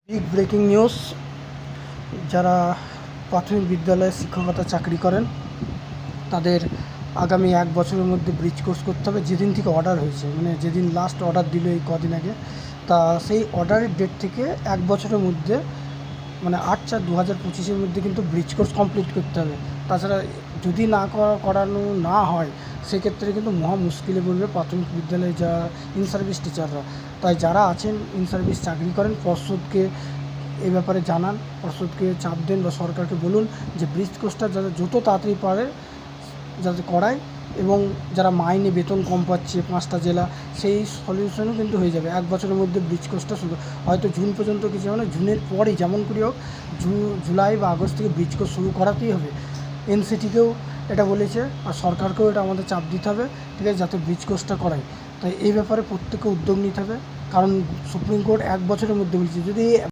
Big breaking news. যারা প্রাথমিক বিদ্যালয়ে শিক্ষকতা চাকরি করেন তাদের আগামী ১ বছরের মধ্যে ব্রিজ কোর্স করতে হবে। যেদিন থেকে অর্ডার হয়েছে, মানে যেদিন লাস্ট অর্ডার দিল এই কদিন আগে, তা সেই অর্ডারের ডেট থেকে ১ বছরের মধ্যে, মানে ৮/৪/২০২৫-এর মধ্যে কিন্তু ব্রিজ কোর্স কমপ্লিট করতে হবে। তাছাড়া যদি করানো না হয় সেক্ষেত্রে কিন্তু মহা মুশকিলে পড়বে প্রাথমিক বিদ্যালয়ে যা ইন সার্ভিস টিচাররা। তাই যারা আছেন ইন সার্ভিস চাকরি করেন, পর্ষদকে এ ব্যাপারে জানান, পর্ষদকে চাপ দেন বা সরকারকে বলুন যে ব্রিজ কোর্সটা যাতে যত তাড়াতাড়ি পারে যাতে করায়, এবং যারা মাইনে বেতন কম পাচ্ছে ৫টা জেলা, সেই সলিউশনও কিন্তু হয়ে যাবে ১ বছরের মধ্যে ব্রিজ কোর্সটা শুরু। হয়তো জুন পর্যন্ত কিছু হবে না, জুনের পরেই যেমন করে হোক জুলাই বা আগস্ট থেকে ব্রিজ কোর্স শুরু করাতেই হবে। এনসিটিকেও এটা বলেছে আর সরকারকেও এটা আমাদের চাপ দিতে হবে, ঠিক আছে, যাতে ব্রিজ কোর্সটা করায়। তাই এই ব্যাপারে প্রত্যেককে উদ্যোগ নিতে হবে, কারণ সুপ্রিম কোর্ট ১ বছরের মধ্যে বলছে। যদি